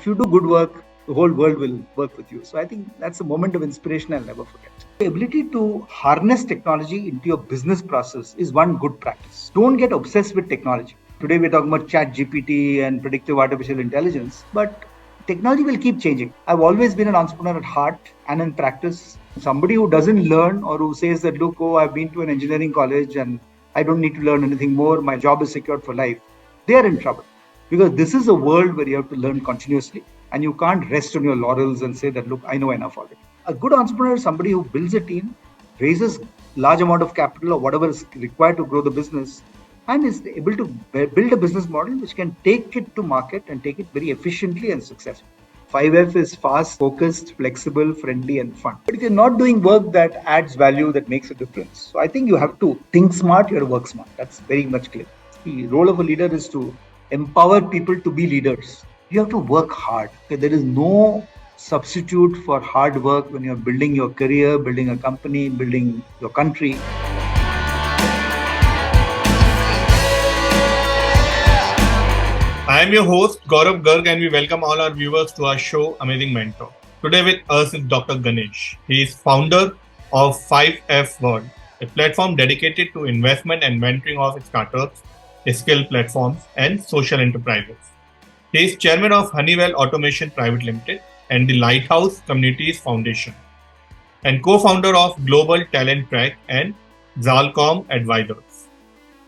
if you do good work, the whole world will work with you. So I think that's a moment of inspiration I'll never forget. The ability to harness technology into your business process is one good practice. Don't get obsessed with technology. Today we're talking about chat GPT and predictive artificial intelligence, but technology will keep changing. I've always been an entrepreneur at heart and in practice. Somebody who doesn't learn or who says that, look, I've been to an engineering college and I don't need to learn anything more, my job is secured for life, they are in trouble. Because this is a world where you have to learn continuously and you can't rest on your laurels and say that, look, I know enough already. A good entrepreneur is somebody who builds a team, raises large amount of capital or whatever is required to grow the business, and is able to build a business model which can take it to market and take it very efficiently and successfully. 5F is fast, focused, flexible, friendly, and fun. But if you're not doing work that adds value, that makes a difference. So I think you have to think smart, you have to work smart. That's very much clear. The role of a leader is to empower people to be leaders. You have to work hard. Okay? There is no substitute for hard work when you're building your career, building a company, building your country. I am your host Gaurav Garg and we welcome all our viewers to our show Amazing Mentor. Today with us is Dr. Ganesh. He is founder of 5F World, a platform dedicated to investment and mentoring of startups, skill platforms and social enterprises. He is chairman of Honeywell Automation Private Limited and the Lighthouse Communities Foundation and co-founder of Global Talent Track and Zalcom Advisors.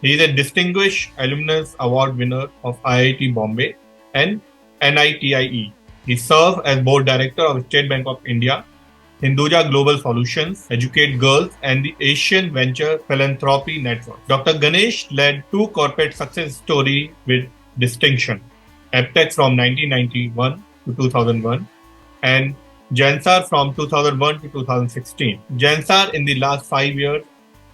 He is a distinguished alumnus award winner of IIT Bombay and NITIE. He served as board director of State Bank of India, Hinduja Global Solutions, Educate Girls, and the Asian Venture Philanthropy Network. Dr. Ganesh led two corporate success stories with distinction: Aptech from 1991 to 2001 and Zensar from 2001 to 2016. Zensar in the last 5 years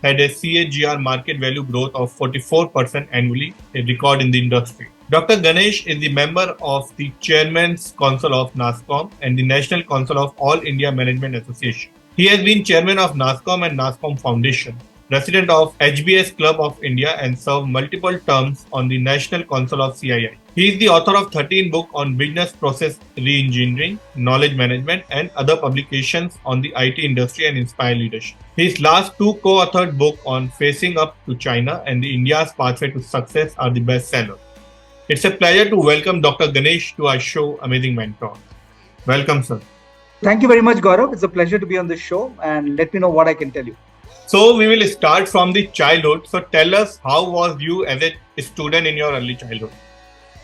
had a CAGR market value growth of 44% annually, a record in the industry. Dr. Ganesh is the member of the Chairman's Council of NASSCOM and the National Council of All India Management Association. He has been chairman of NASSCOM and NASSCOM Foundation, president of HBS Club of India and served multiple terms on the National Council of CII. He is the author of 13 books on business process reengineering, knowledge management, and other publications on the IT industry and inspire leadership. His last two co-authored books on facing up to China and the India's pathway to success are the bestsellers. It's a pleasure to welcome Dr. Ganesh to our show, Amazing Mentor. Welcome, sir. Thank you very much, Gaurav. It's a pleasure to be on this show and let me know what I can tell you. So we will start from the childhood. So tell us, how was you as a student in your early childhood?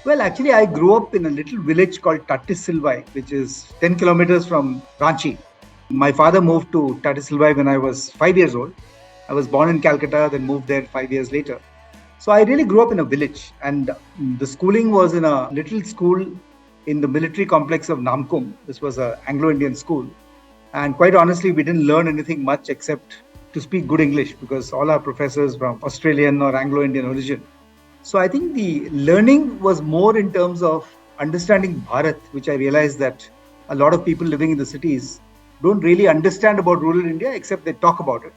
Well, actually, I grew up in a little village called Tatissilvai, which is 10 kilometers from Ranchi. My father moved to Tatissilvai when I was 5 years old. I was born in Calcutta, then moved there 5 years later. So I really grew up in a village, and the schooling was in a little school in the military complex of Namkum. This was an Anglo-Indian school. And quite honestly, we didn't learn anything much except to speak good English because all our professors were from Australian or Anglo-Indian origin. So I think the learning was more in terms of understanding Bharat, which I realized that a lot of people living in the cities don't really understand about rural India except they talk about it.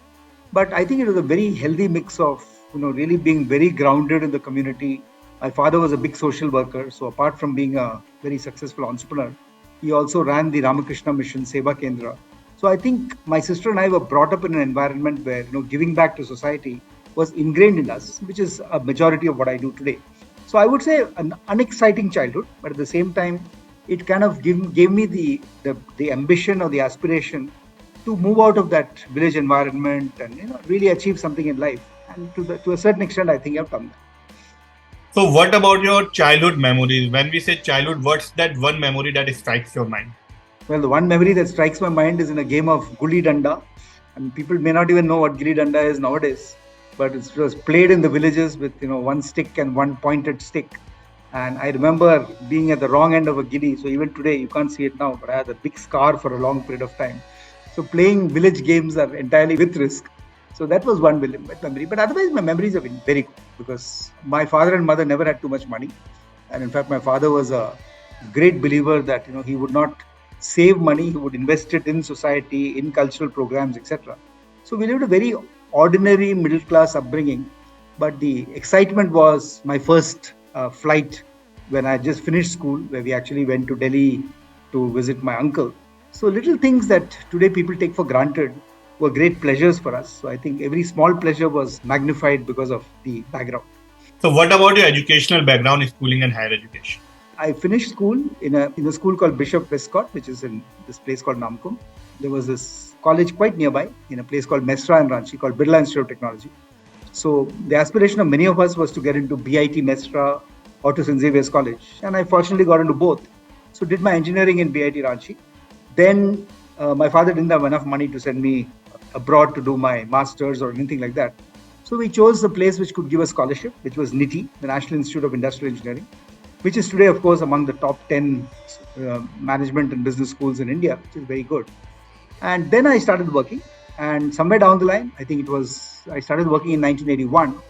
But I think it was a very healthy mix of, really being very grounded in the community. My father was a big social worker. So apart from being a very successful entrepreneur, he also ran the Ramakrishna Mission Seva Kendra. So I think my sister and I were brought up in an environment where, giving back to society was ingrained in us, which is a majority of what I do today. So I would say an unexciting childhood, but at the same time, it kind of gave me the ambition or the aspiration to move out of that village environment and really achieve something in life. And to a certain extent, I think I've done that. So what about your childhood memories? When we say childhood, what's that one memory that strikes your mind? Well, the one memory that strikes my mind is in a game of Gulli Danda. And people may not even know what Gulli Danda is nowadays, but it was played in the villages with one stick and one pointed stick. And I remember being at the wrong end of a giddy. So even today, you can't see it now, but I had a big scar for a long period of time. So playing village games are entirely with risk. So that was one memory. But otherwise, my memories have been very good because my father and mother never had too much money. And in fact, my father was a great believer that, he would not save money. He would invest it in society, in cultural programs, etc. So we lived a very ordinary middle class upbringing. But the excitement was my first flight when I just finished school, where we actually went to Delhi to visit my uncle. So little things that today people take for granted were great pleasures for us. So I think every small pleasure was magnified because of the background. So, what about your educational background, schooling and higher education? I finished school in a school called Bishop Westcott, which is in this place called Namkum. There was this college quite nearby in a place called Mesra in Ranchi called Birla Institute of Technology. So the aspiration of many of us was to get into BIT Mesra or to St. Xavier's College. And I fortunately got into both. So did my engineering in BIT Ranchi. Then my father didn't have enough money to send me abroad to do my master's or anything like that. So we chose the place which could give us scholarship, which was NITI, the National Institute of Industrial Engineering, which is today, of course, among the top 10 management and business schools in India, which is very good. And then I started working. And somewhere down the line, I think I started working in 1981.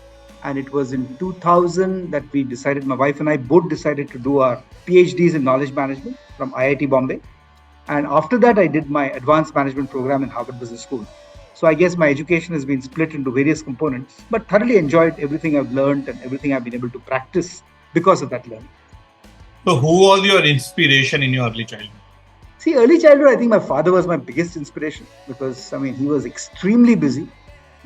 And it was in 2000 that we decided, my wife and I both decided to do our PhDs in knowledge management from IIT Bombay. And after that, I did my advanced management program in Harvard Business School. So I guess my education has been split into various components, but thoroughly enjoyed everything I've learned and everything I've been able to practice because of that learning. So, who was your inspiration in your early childhood? See, early childhood, I think my father was my biggest inspiration because, he was extremely busy.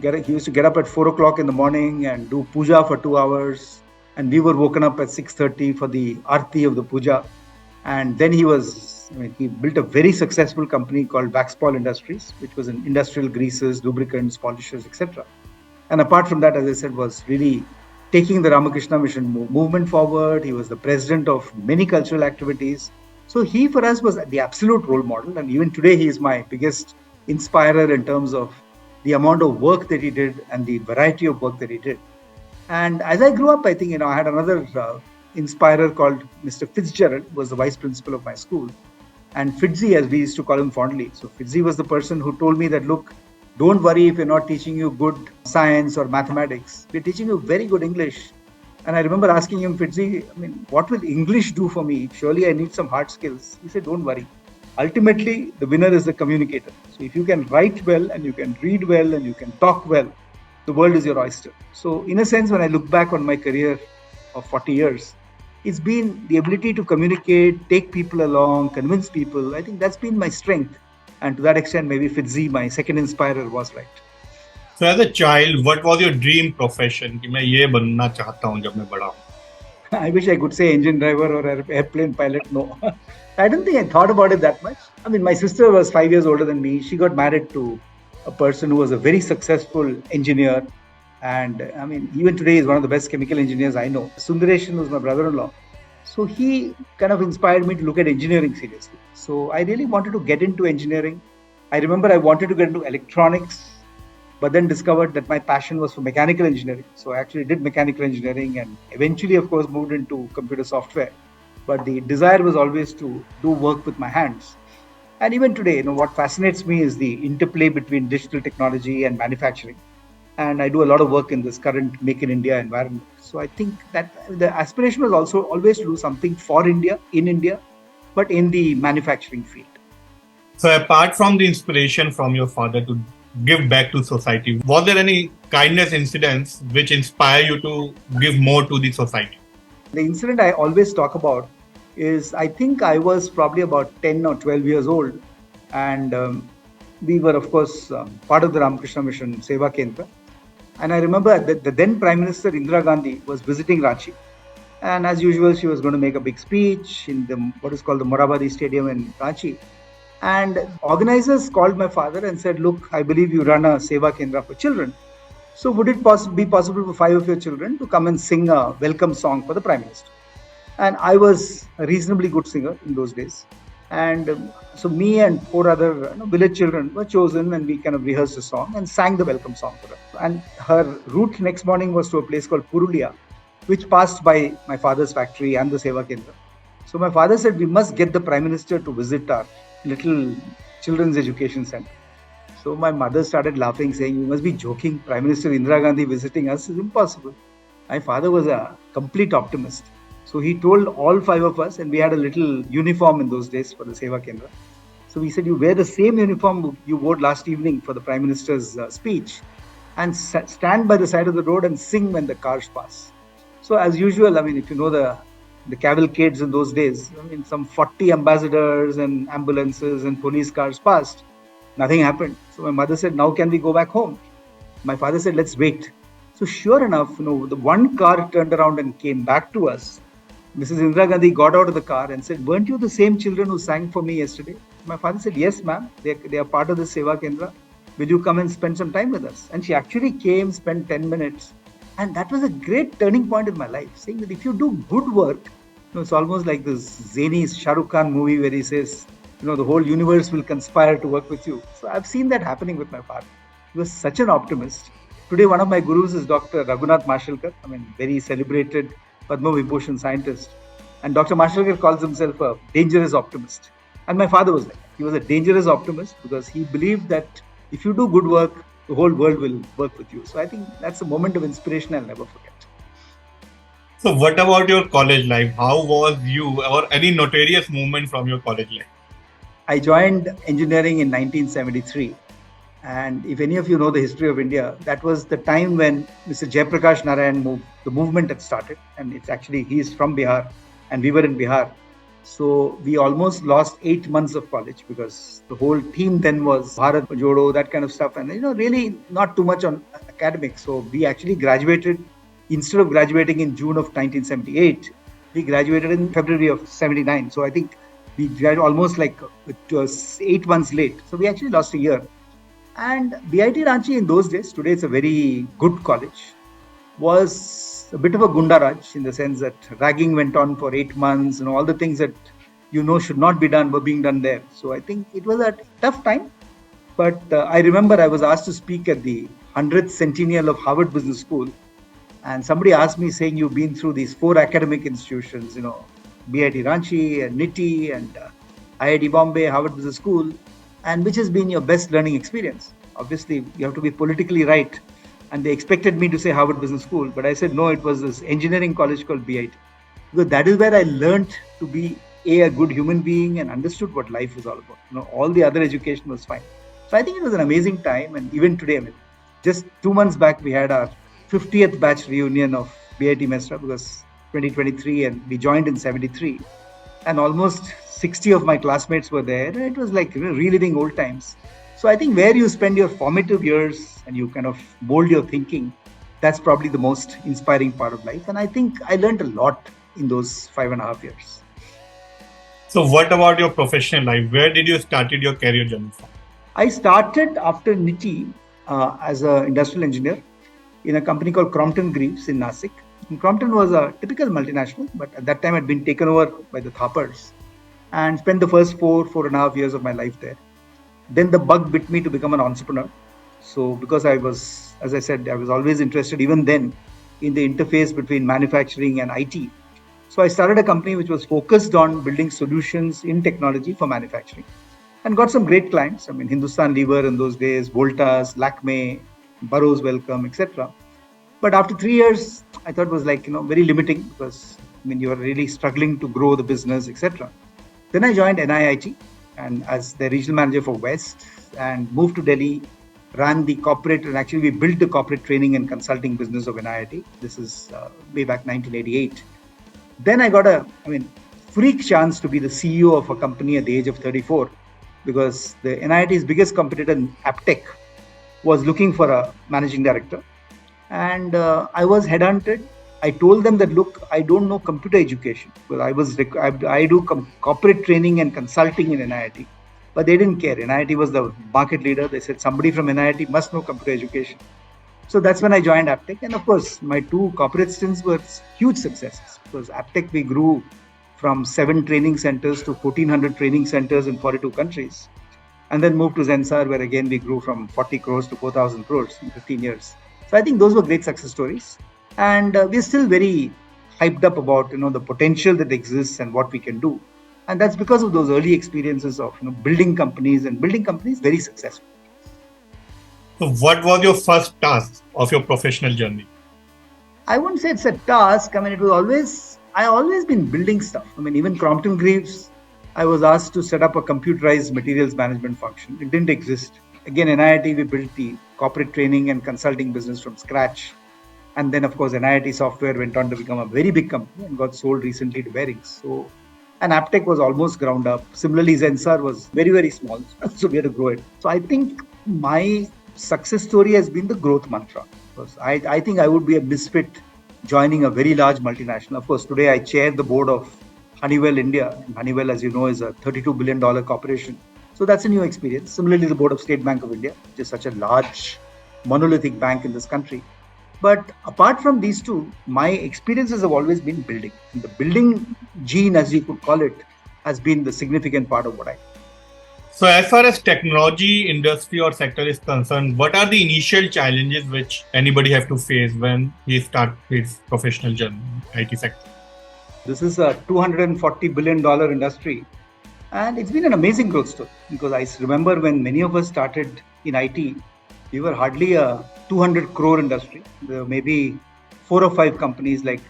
He used to get up at 4 o'clock in the morning and do puja for 2 hours. And we were woken up at 6:30 for the arti of the puja. And then he built a very successful company called Waxpol Industries, which was in industrial greases, lubricants, polishers, etc. And apart from that, as I said, was really taking the Ramakrishna Mission movement forward. He was the president of many cultural activities. So he, for us, was the absolute role model. And even today, he is my biggest inspirer in terms of the amount of work that he did and the variety of work that he did. And as I grew up, I think, I had another inspirer called Mr. Fitzgerald, who was the vice principal of my school. And Fitzy, as we used to call him fondly. So Fitzy was the person who told me that, look, don't worry if we're not teaching you good science or mathematics. We're teaching you very good English. And I remember asking him, Fitzy, what will English do for me? Surely I need some hard skills. He said, don't worry. Ultimately, the winner is the communicator. So if you can write well and you can read well and you can talk well, the world is your oyster. So in a sense, when I look back on my career of 40 years, it's been the ability to communicate, take people along, convince people. I think that's been my strength. And to that extent, maybe Fitzy, my second inspirer, was right. So as a child, what was your dream profession? कि मैं ये बनना चाहता हूँ जब मैं बड़ा हूँ. I wish I could say engine driver or airplane pilot. No, I don't think I thought about it that much. My sister was 5 years older than me. She got married to a person who was a very successful engineer. And even today is one of the best chemical engineers I know. Sundareshan was my brother-in-law. So he kind of inspired me to look at engineering seriously. So I really wanted to get into engineering. I remember I wanted to get into electronics, but then discovered that my passion was for mechanical engineering. So I actually did mechanical engineering and eventually, of course, moved into computer software. But the desire was always to do work with my hands. And even today, what fascinates me is the interplay between digital technology and manufacturing. And I do a lot of work in this current Make in India environment. So I think that the aspiration was also always to do something for India, in India, but in the manufacturing field. So apart from the inspiration from your father to give back to society, was there any kindness incidents which inspire you to give more to the society? The incident I always talk about is, I think I was probably about 10 or 12 years old. And we were, of course, part of the Ramakrishna Mission Seva Kendra. And I remember that the then Prime Minister Indira Gandhi was visiting Ranchi. And as usual, she was going to make a big speech in what is called the Morabadi Stadium in Ranchi. And organizers called my father and said, look, I believe you run a Seva Kendra for children. So would it be possible for 5 of your children to come and sing a welcome song for the Prime Minister? And I was a reasonably good singer in those days. And so me and 4 other village children were chosen, and we kind of rehearsed a song and sang the welcome song for her. And her route next morning was to a place called Purulia, which passed by my father's factory and the Seva Kendra. So my father said, we must get the Prime Minister to visit our little children's education center. So my mother started laughing, saying, you must be joking. Prime Minister Indira Gandhi visiting us is impossible. My father was a complete optimist. So he told all 5 of us, and we had a little uniform in those days for the Seva Kendra. So we said, you wear the same uniform you wore last evening for the Prime Minister's speech, and stand by the side of the road and sing when the cars pass. So as usual, if you know the the cavalcades in those days. I mean, some 40 ambassadors and ambulances and police cars passed. Nothing happened. So my mother said, now can we go back home? My father said, let's wait. So sure enough, the one car turned around and came back to us. Mrs. Indira Gandhi got out of the car and said, weren't you the same children who sang for me yesterday? My father said, yes, ma'am. They are part of the Seva Kendra. Will you come and spend some time with us? And she actually came, spent 10 minutes. And that was a great turning point in my life, saying that if you do good work, it's almost like this zany Shah Rukh Khan movie where he says, the whole universe will conspire to work with you. So I've seen that happening with my father. He was such an optimist. Today, one of my gurus is Dr. Raghunath Mashelkar, very celebrated Padma Vibhushan scientist. And Dr. Mashelkar calls himself a dangerous optimist. And my father was like that. He was a dangerous optimist because he believed that if you do good work, the whole world will work with you. So I think that's a moment of inspiration I'll never forget. So what about your college life? How was you or any notorious moment from your college life? I joined engineering in 1973. And if any of you know the history of India, that was the time when Mr. Jayaprakash Narayan moved, the movement had started. And it's actually, he's from Bihar and we were in Bihar. So we almost lost 8 months of college because the whole theme then was Bharat Jodo, that kind of stuff. And, really not too much on academics. So we actually graduated, instead of graduating in June of 1978, we graduated in February of 79. So I think we graduated almost like it was 8 months late. So we actually lost a year. And BIT Ranchi in those days, today it's a very good college, was a bit of a Gundaraj in the sense that ragging went on for 8 months and all the things that should not be done were being done there. So I think it was a tough time. But I remember I was asked to speak at the 100th centennial of Harvard Business School. And somebody asked me saying, you've been through these 4 academic institutions, BIT Ranchi and NITI and IIT Bombay, Harvard Business School. And which has been your best learning experience? Obviously, you have to be politically right. And they expected me to say Harvard Business School. But I said, no, it was this engineering college called BIT. Because that is where I learned to be a good human being and understood what life was all about. All the other education was fine. So I think it was an amazing time. And even today, just 2 months back, we had our 50th batch reunion of BIT Mesra because 2023 and we joined in 73. And almost 60 of my classmates were there. And it was like reliving old times. So I think where you spend your formative years and you kind of mold your thinking, that's probably the most inspiring part of life. And I think I learned a lot in those 5.5 years. So what about your professional life? Where did you started your career journey from? I started after NITI as an industrial engineer in a company called Crompton Greaves in Nashik. And Crompton was a typical multinational, but at that time had been taken over by the Thappers. And spent the first 4.5 years of my life there. Then the bug bit me to become an entrepreneur. So because I was, as I said, I was always interested even then in the interface between manufacturing and IT. So I started a company which was focused on building solutions in technology for manufacturing and got some great clients. Hindustan Lever in those days, Voltas, Lakme, Burroughs Wellcome, etc. But after 3 years, I thought it was very limiting because you are really struggling to grow the business, etc. Then I joined NIIT and as the regional manager for West and moved to Delhi, ran the corporate, and actually we built the corporate training and consulting business of NIIT. This is way back 1988. Then I got a freak chance to be the CEO of a company at the age of 34 because the NIIT's biggest competitor, Aptech, was looking for a managing director. And I was headhunted. I told them that, look, I don't know computer education because I do corporate training and consulting in NIIT, but they didn't care. NIIT was the market leader. They said somebody from NIIT must know computer education. So that's when I joined Aptech. And of course, my 2 corporate stints were huge successes because Aptech, we grew from 7 training centers to 1,400 training centers in 42 countries. And then moved to Zensar, where again, we grew from 40 crores to 4,000 crores in 15 years. So I think those were great success stories. And we're still very hyped up about the potential that exists and what we can do. And that's because of those early experiences of building companies and building companies very successful. So what was your first task of your professional journey? I wouldn't say it's a task. It was I always been building stuff. Even Crompton Greaves, I was asked to set up a computerized materials management function. It didn't exist. Again, NIIT, we built the corporate training and consulting business from scratch. And then, of course, NIIT Software went on to become a very big company and got sold recently to Bearings. So, and Aptech was almost ground up. Similarly, Zensar was very, very small. So we had to grow it. So I think my success story has been the growth mantra. Because I think I would be a misfit joining a very large multinational. Of course, today I chair the board of Honeywell India. And Honeywell, as you know, is a $32 billion corporation. So that's a new experience. Similarly, the board of State Bank of India, which is such a large monolithic bank in this country. But apart from these two, my experiences have always been building. And the building gene, as you could call it, has been the significant part of what I do. So as far as technology industry or sector is concerned, what are the initial challenges which anybody have to face when he starts his professional journey in IT sector? This is a $240 billion industry. And it's been an amazing growth story because I remember when many of us started in IT, we were hardly a 200 crore industry. There were maybe 4 or 5 companies like,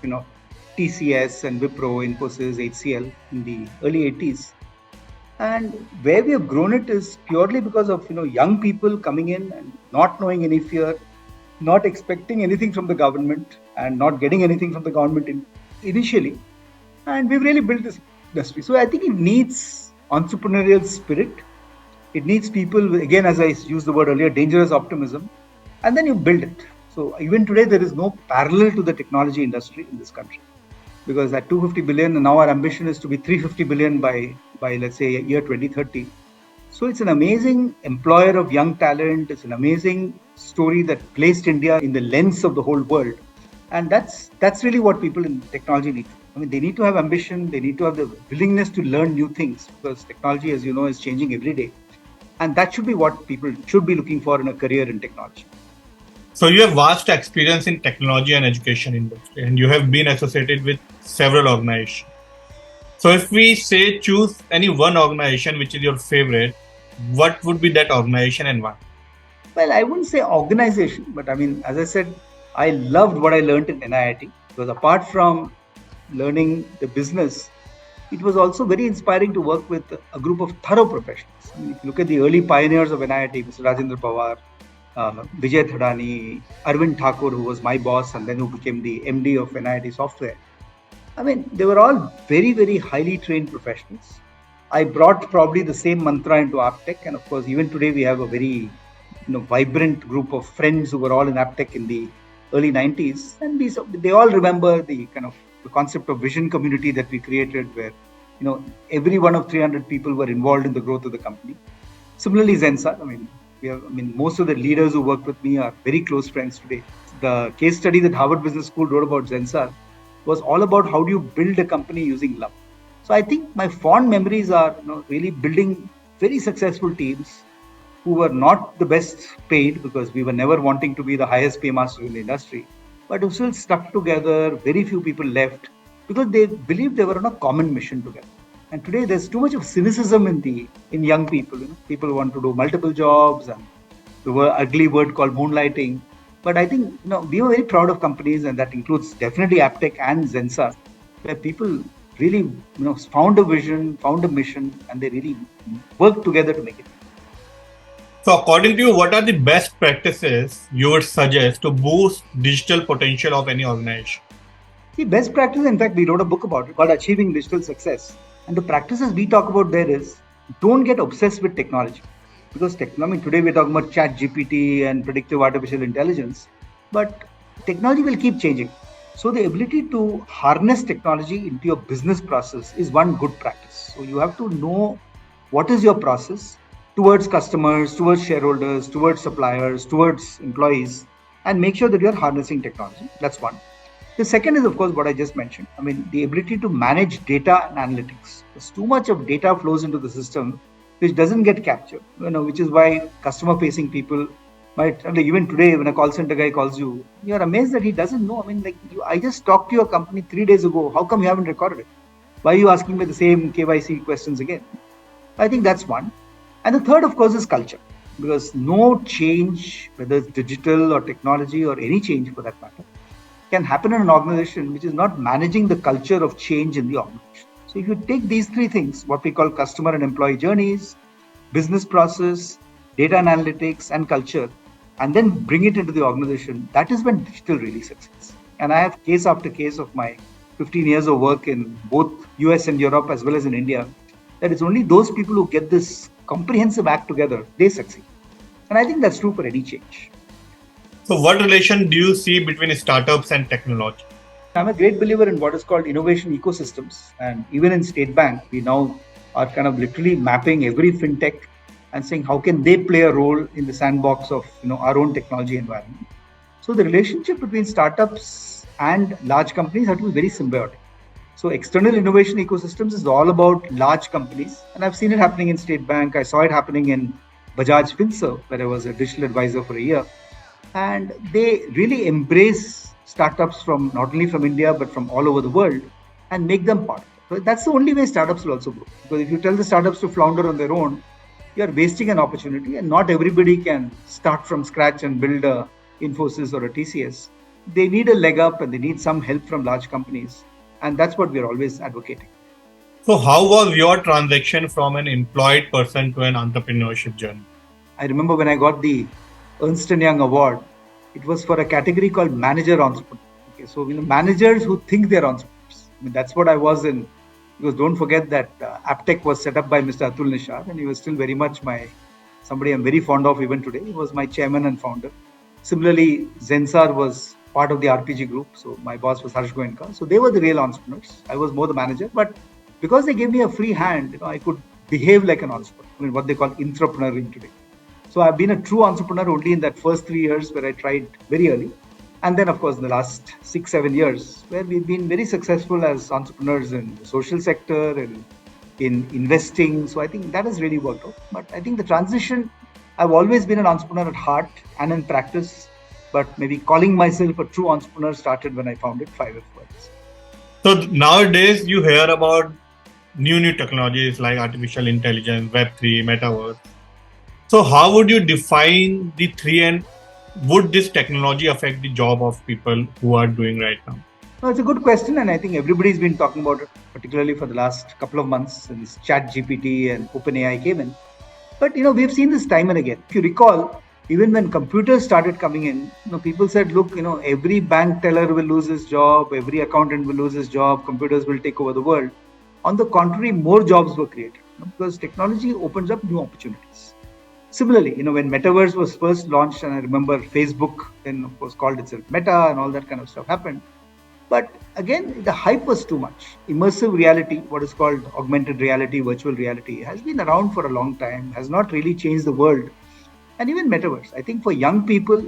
TCS and Wipro, Infosys, HCL in the early 80s. And where we have grown it is purely because of, young people coming in and not knowing any fear, not expecting anything from the government and not getting anything from the government initially. And we've really built this industry. So I think it needs entrepreneurial spirit. It needs people, again, as I used the word earlier, dangerous optimism, and then you build it. So even today, there is no parallel to the technology industry in this country. Because at 250 billion, now our ambition is to be 350 billion by let's say, year 2030. So it's an amazing employer of young talent. It's an amazing story that placed India in the lens of the whole world. And that's really what people in technology need. I mean, they need to have ambition. They need to have the willingness to learn new things because technology, as you know, is changing every day. And that should be what people should be looking for in a career in technology. So you have vast experience in technology and education industry, and you have been associated with several organizations. So if we say choose any one organization which is your favorite, what would be that organization and why? Well, I wouldn't say organization, but I mean, as I said, I loved what I learned in NIIT because apart from learning the business, it was also very inspiring to work with a group of thorough professionals. I mean, if you look at the early pioneers of NIIT, Mr. Rajendra Pawar, Vijay Thadani, Arvind Thakur, who was my boss and then who became the MD of NIIT Software. I mean, they were all very, very highly trained professionals. I brought probably the same mantra into Aptech, and of course, even today we have a very, vibrant group of friends who were all in Aptech in the early 90s, and they all remember the the concept of vision community that we created, where every one of 300 people were involved in the growth of the company. Similarly, Zensar. Most of the leaders who work with me are very close friends today. The case study that Harvard Business School wrote about Zensar was all about how do you build a company using love. So I think my fond memories are really building very successful teams who were not the best paid because we were never wanting to be the highest paymaster in the industry, but who still stuck together. Very few people left because they believed they were on a common mission together. And today there's too much of cynicism in young people. People want to do multiple jobs and the ugly word called moonlighting. But I think we were very proud of companies, and that includes definitely Aptech and Zensar, where people really found a vision, found a mission, and they really worked together to make it. So according to you, what are the best practices you would suggest to boost digital potential of any organization? The best practice, in fact, we wrote a book about it called Achieving Digital Success. And the practices we talk about there is don't get obsessed with technology. Because today we're talking about chat GPT and predictive artificial intelligence, but technology will keep changing. So the ability to harness technology into your business process is one good practice. So you have to know what is your process towards customers, towards shareholders, towards suppliers, towards employees, and make sure that you're harnessing technology. That's one. The second is, of course, what I just mentioned. The ability to manage data and analytics. There's too much of data flows into the system which doesn't get captured, which is why customer-facing people might, even today, when a call center guy calls you, you're amazed that he doesn't know. I just talked to your company 3 days ago. How come you haven't recorded it? Why are you asking me the same KYC questions again? I think that's one. And the third, of course, is culture. Because no change, whether it's digital or technology or any change for that matter, can happen in an organization which is not managing the culture of change in the organization. So if you take these 3 things, what we call customer and employee journeys, business process, data and analytics, and culture, and then bring it into the organization, that is when digital really succeeds. And I have case after case of my 15 years of work in both US and Europe as well as in India, that it's only those people who get this comprehensive act together, they succeed. And I think that's true for any change. So, what relation do you see between startups and technology? I'm a great believer in what is called innovation ecosystems. And even in State Bank, we now are kind of literally mapping every fintech and saying how can they play a role in the sandbox of our own technology environment. So the relationship between startups and large companies have to be very symbiotic. So external innovation ecosystems is all about large companies. And I've seen it happening in State Bank. I saw it happening in Bajaj Finserv, where I was a digital advisor for a year. And they really embrace startups from not only from India, but from all over the world and make them part. So that's the only way startups will also grow. Because if you tell the startups to flounder on their own, you're wasting an opportunity, and not everybody can start from scratch and build a Infosys or a TCS. They need a leg up and they need some help from large companies. And that's what we're always advocating. So, how was your transition from an employed person to an entrepreneurship journey? I remember when I got the Ernst & Young award, it was for a category called manager entrepreneur. Okay, so managers who think they're entrepreneurs. That's what I was in. Because don't forget that Aptech was set up by Mr. Atul Nishad, and he was still very much somebody I'm very fond of even today. He was my chairman and founder. Similarly, Zensar was part of the RPG group. So my boss was Harsh Goenka. So they were the real entrepreneurs. I was more the manager. But because they gave me a free hand, I could behave like an entrepreneur. What they call entrepreneuring today. So I've been a true entrepreneur only in that first 3 years where I tried very early. And then, of course, in the last 6-7 years, where we've been very successful as entrepreneurs in the social sector and in investing. So I think that has really worked out. But I think the transition, I've always been an entrepreneur at heart and in practice. But maybe calling myself a true entrepreneur started when I founded 5F Worlds. So nowadays, you hear about new technologies like artificial intelligence, Web3, Metaverse. So how would you define the three, and would this technology affect the job of people who are doing right now? No, it's a good question, and I think everybody's been talking about it, particularly for the last couple of months since ChatGPT and OpenAI came in. But we've seen this time and again. If you recall, even when computers started coming in, people said, look, every bank teller will lose his job, every accountant will lose his job, computers will take over the world. On the contrary, more jobs were created because technology opens up new opportunities. Similarly, when Metaverse was first launched, and I remember Facebook then, of course, called itself Meta and all that kind of stuff happened. But again, the hype was too much. Immersive reality, what is called augmented reality, virtual reality, has been around for a long time, has not really changed the world. And even Metaverse, I think for young people,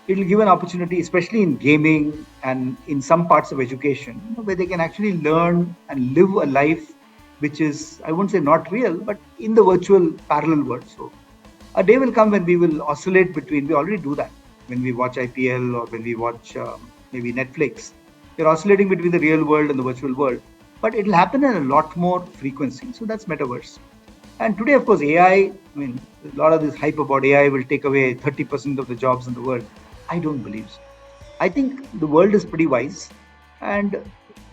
it will give an opportunity, especially in gaming and in some parts of education, where they can actually learn and live a life which is, I won't say not real, but in the virtual parallel world. So a day will come when we will oscillate between, we already do that when we watch IPL or when we watch maybe Netflix. We're oscillating between the real world and the virtual world, but it'll happen at a lot more frequency. So that's Metaverse. And today, of course, AI, a lot of this hype about AI will take away 30% of the jobs in the world. I don't believe so. I think the world is pretty wise, and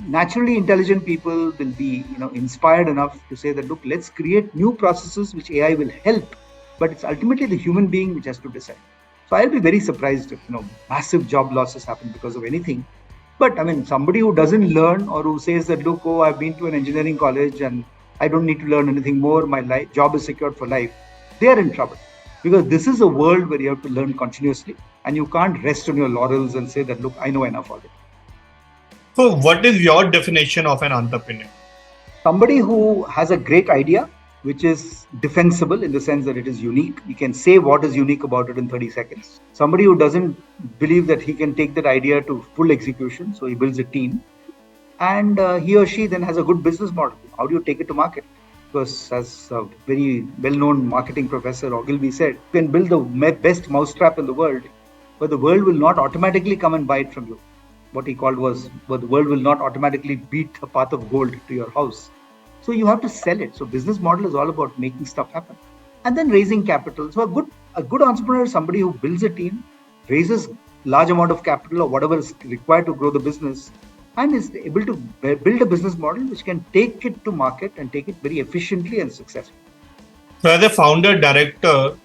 naturally intelligent people will be, inspired enough to say that, look, let's create new processes which AI will help, but it's ultimately the human being which has to decide. So I'll be very surprised if, massive job losses happen because of anything. But somebody who doesn't learn or who says that, look, I've been to an engineering college and I don't need to learn anything more, my job is secured for life, they are in trouble. Because this is a world where you have to learn continuously and you can't rest on your laurels and say that, look, I know enough already. So what is your definition of an entrepreneur? Somebody who has a great idea, which is defensible in the sense that it is unique. You can say what is unique about it in 30 seconds. Somebody who doesn't believe that he can take that idea to full execution, so he builds a team. And he or she then has a good business model. How do you take it to market? Because as a very well-known marketing professor, Ogilvy said, you can build the best mousetrap in the world, but the world will not automatically come and buy it from you. What he called was, but the world will not automatically beat a path of gold to your house. So you have to sell it. So business model is all about making stuff happen. And then raising capital. So a good entrepreneur is somebody who builds a team, raises large amount of capital or whatever is required to grow the business, and is able to build a business model which can take it to market and take it very efficiently and successfully. So as a founder director,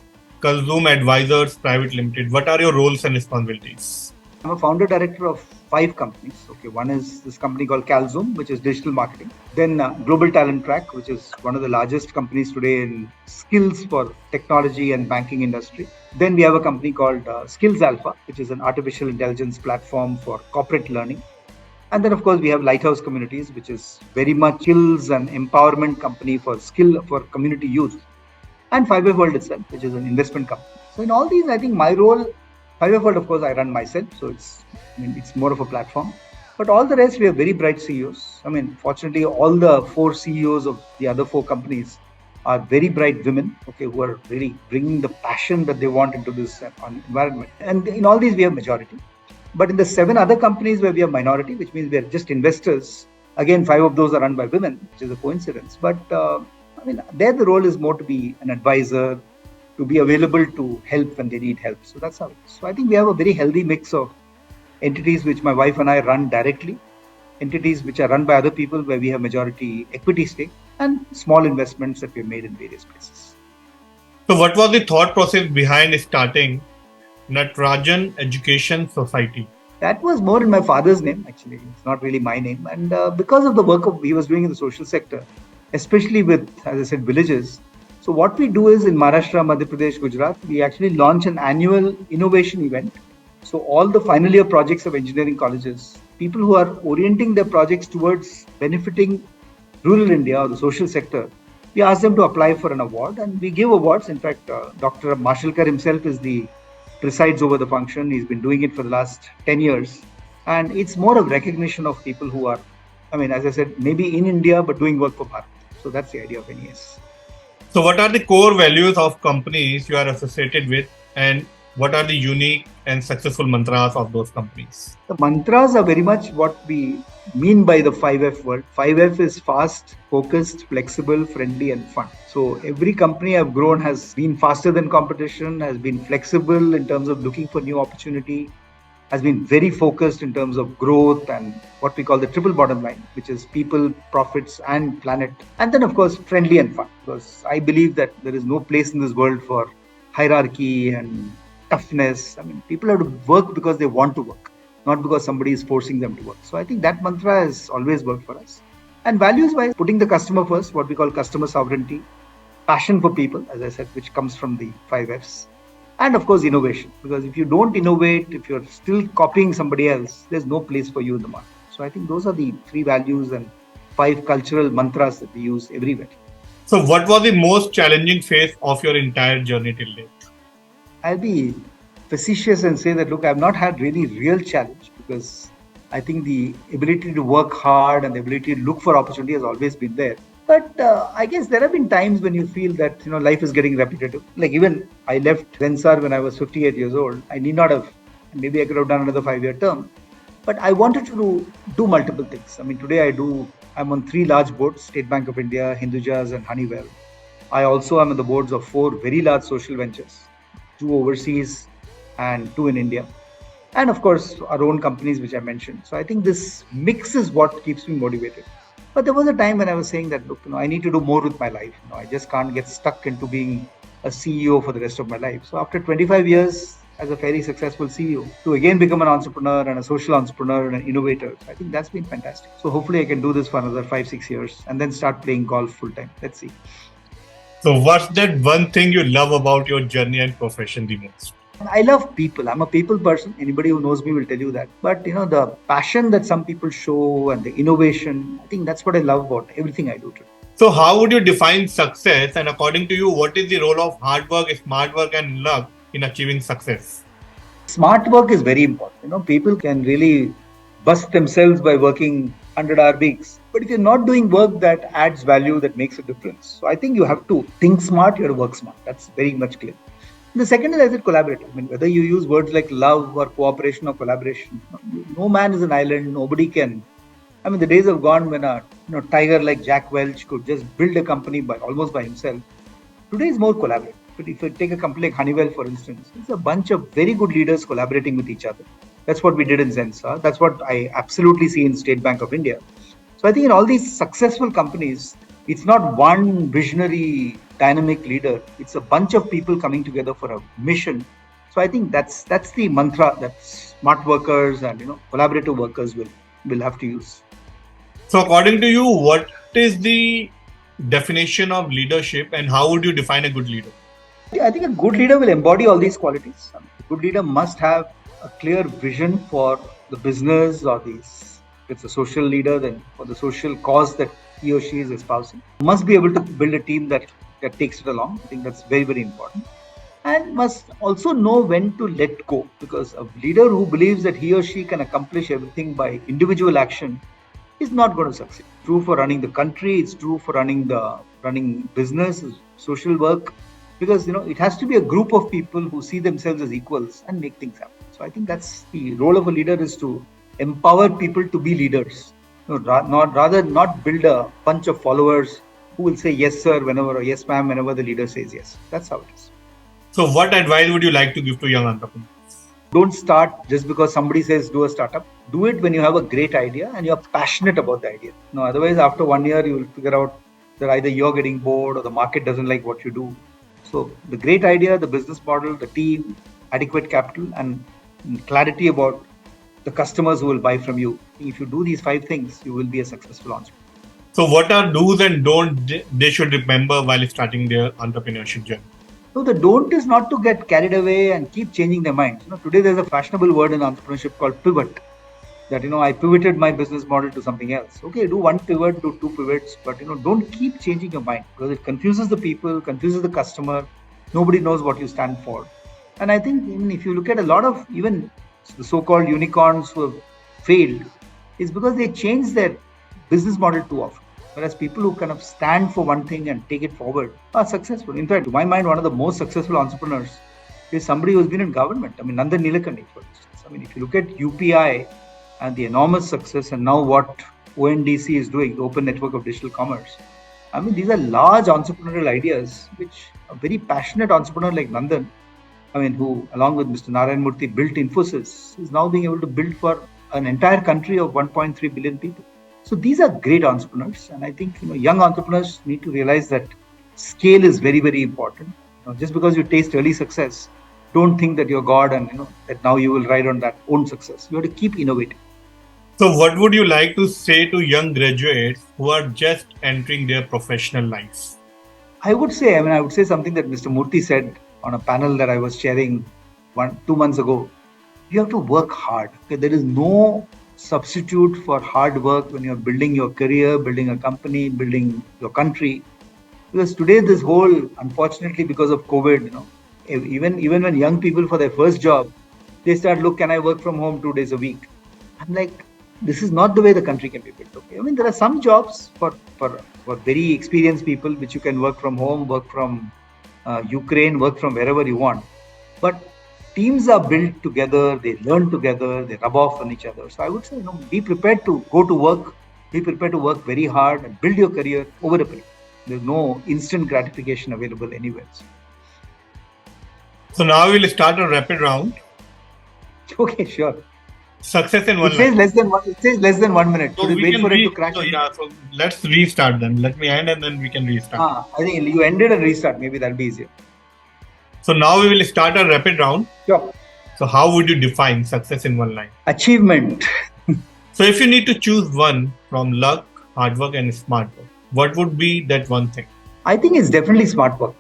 Kalzoom Advisors Private Limited. What are your roles and responsibilities? I'm a founder director of 5 companies. Okay, one is this company called Kalzoom, which is digital marketing. Then Global Talent Track, which is one of the largest companies today in skills for technology and banking industry. Then we have a company called Skills Alpha, which is an artificial intelligence platform for corporate learning. And then, of course, we have Lighthouse Communities, which is very much skills and empowerment company for community youth. And 5F World itself, which is an investment company. So in all these, I think my role, 5F World, of course, I run myself. So it's more of a platform. But all the rest, we have very bright CEOs. Fortunately, all the 4 CEOs of the other 4 companies are very bright women, okay, who are really bringing the passion that they want into this environment. And in all these, we have majority. But in the 7 other companies where we have minority, which means we are just investors, again, 5 of those are run by women, which is a coincidence. But there the role is more to be an advisor, to be available to help when they need help. So that's how it is. So I think we have a very healthy mix of entities which my wife and I run directly, entities which are run by other people where we have majority equity stake, and small investments that we have made in various places. So what was the thought process behind starting Natarajan Education Society? That was more in my father's name, actually. It's not really my name. And because of the work he was doing in the social sector, especially with, as I said, villages. So what we do is in Maharashtra, Madhya Pradesh, Gujarat, we actually launch an annual innovation event. So all the final year projects of engineering colleges, people who are orienting their projects towards benefiting rural India or the social sector, we ask them to apply for an award and we give awards. In fact, Dr. Mashalkar himself presides over the function. He's been doing it for the last 10 years. And it's more of recognition of people who are, as I said, maybe in India, but doing work for Bharat. So that's the idea of NES. So what are the core values of companies you are associated with, and what are the unique and successful mantras of those companies? The mantras are very much what we mean by the 5F word. 5F is fast, focused, flexible, friendly, and fun. So every company I've grown has been faster than competition, has been flexible in terms of looking for new opportunity, has been very focused in terms of growth and what we call the triple bottom line, which is people, profits, and planet. And then, of course, friendly and fun. Because I believe that there is no place in this world for hierarchy and toughness. People have to work because they want to work, not because somebody is forcing them to work. So I think that mantra has always worked for us. And values-wise, putting the customer first, what we call customer sovereignty, passion for people, as I said, which comes from the 5Fs. And of course, innovation, because if you don't innovate, if you're still copying somebody else, there's no place for you in the market. So I think those are the 3 values and 5 cultural mantras that we use everywhere. So what was the most challenging phase of your entire journey till date? I'll be facetious and say that, look, I've not had really real challenge because I think the ability to work hard and the ability to look for opportunity has always been there. But I guess there have been times when you feel that, life is getting repetitive. Like even I left Zensar when I was 58 years old. I need not have, maybe I could have done another 5-year term. But I wanted to do multiple things. Today I'm on 3 large boards, State Bank of India, Hindujas and Honeywell. I also am on the boards of 4 very large social ventures, 2 overseas and 2 in India. And of course, our own companies, which I mentioned. So I think this mix is what keeps me motivated. But there was a time when I was saying that, look, I need to do more with my life. I just can't get stuck into being a CEO for the rest of my life. So after 25 years as a very successful CEO, to again become an entrepreneur and a social entrepreneur and an innovator, I think that's been fantastic. So hopefully I can do this for another 5-6 years and then start playing golf full time. Let's see. So what's that one thing you love about your journey and profession the most? I love people. I'm a people person. Anybody who knows me will tell you that. But the passion that some people show and the innovation, I think that's what I love about everything I do today. So how would you define success? And according to you, what is the role of hard work, smart work and luck in achieving success? Smart work is very important. People can really bust themselves by working 100-hour weeks. But if you're not doing work that adds value, that makes a difference. So I think you have to think smart, you have to work smart. That's very much clear. The second is, I said, collaborate. Whether you use words like love or cooperation or collaboration, no man is an island. Nobody can. The days have gone when a tiger like Jack Welch could just build a company almost by himself. Today is more collaborative. But if you take a company like Honeywell, for instance, it's a bunch of very good leaders collaborating with each other. That's what we did in Zensar. That's what I absolutely see in State Bank of India. So I think in all these successful companies, it's not one visionary dynamic leader. It's a bunch of people coming together for a mission. So I think that's the mantra that smart workers and collaborative workers will have to use. So according to you, what is the definition of leadership and how would you define a good leader? I think a good leader will embody all these qualities. A good leader must have a clear vision for the business or if it's a social leader, then for the social cause that he or she is espousing. Must be able to build a team that takes it along. I think that's very, very important. And must also know when to let go, because a leader who believes that he or she can accomplish everything by individual action is not going to succeed. It's true for running the country, it's true for running business, social work, because it has to be a group of people who see themselves as equals and make things happen. So I think that's the role of a leader, is to empower people to be leaders, not build a bunch of followers who will say yes sir whenever, or yes ma'am whenever the leader says yes. That's how it is. So what advice would you like to give to young entrepreneurs? Don't start just because somebody says do a startup. Do it when you have a great idea and you're passionate about the idea. Otherwise, after 1 year, you will figure out that either you're getting bored or the market doesn't like what you do. So the great idea, the business model, the team, adequate capital, and clarity about the customers who will buy from you. If you do these 5 things, you will be a successful entrepreneur. So what are do's and don'ts they should remember while starting their entrepreneurship journey? So the don't is not to get carried away and keep changing their minds. Today there's a fashionable word in entrepreneurship called pivot. That I pivoted my business model to something else. Okay, do 1 pivot, do 2 pivots, but don't keep changing your mind, because it confuses the people, confuses the customer. Nobody knows what you stand for. And I think even if you look at a lot of even the so-called unicorns who have failed, is because they change their business model too often. Whereas people who kind of stand for one thing and take it forward are successful. In fact, to my mind, one of the most successful entrepreneurs is somebody who's been in government. Nandan Nilekani, for instance. If you look at UPI and the enormous success, and now what ONDC is doing, the Open Network of Digital Commerce, these are large entrepreneurial ideas which a very passionate entrepreneur like Nandan, who along with Mr. Narayan Murthy built Infosys, is now being able to build for an entire country of 1.3 billion people. So these are great entrepreneurs, and I think young entrepreneurs need to realize that scale is very, very important. Just because you taste early success, don't think that you're God and that now you will ride on that own success. You have to keep innovating. So what would you like to say to young graduates who are just entering their professional lives? I would say something that Mr. Murthy said on a panel that I was chairing 2 months ago. You have to work hard. Okay? There is no substitute for hard work when you're building your career, building a company, building your country. Because today this whole, unfortunately because of COVID, even when young people for their first job, they start, can I work from home 2 days a week? I'm like, this is not the way the country can be built. Okay, there are some jobs for very experienced people which you can work from home, work from Ukraine, work from wherever you want. But teams are built together, they learn together, they rub off on each other. So I would say, be prepared to go to work, be prepared to work very hard and build your career over a period. There's no instant gratification available anywhere. So now we'll start a rapid round. Okay, sure. Success in 1 line. It says less than 1 minute. So we wait for it to crash? So let's restart then. Let me end and then we can restart. I think you ended and restart. Maybe that'll be easier. So now we will start a rapid round. Sure. So how would you define success in 1 line? Achievement. So if you need to choose one from luck, hard work and smart work, what would be that one thing? I think it's definitely smart work.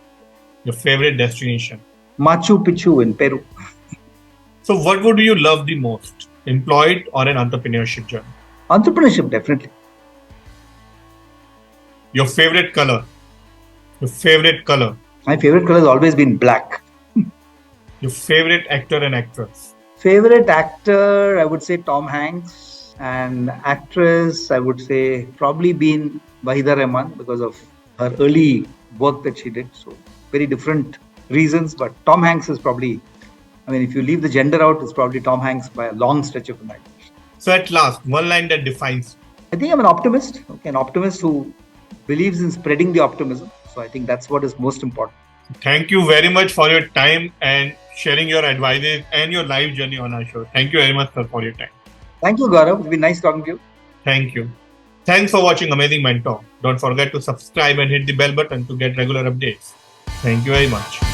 Your favorite destination? Machu Picchu in Peru. So what would you love the most? Employed or an entrepreneurship journey? Entrepreneurship, definitely. Your favorite color? Your favorite color? My favorite color has always been black. Your favorite actor and actress? Favorite actor, I would say Tom Hanks. And actress, I would say probably been Wahida Rehman because of her early work that she did. So very different reasons, but Tom Hanks is probably, if you leave the gender out, it's probably Tom Hanks by a long stretch of imagination. So at last, 1 line that defines you. I think I'm an optimist. Okay, an optimist who believes in spreading the optimism. So I think that's what is most important. Thank you very much for your time and sharing your advices and your life journey on our show. Thank you very much, sir, for your time. Thank you, Gaurav. It's been nice talking to you. Thank you. Thanks for watching Amazing Mentor. Don't forget to subscribe and hit the bell button to get regular updates. Thank you very much.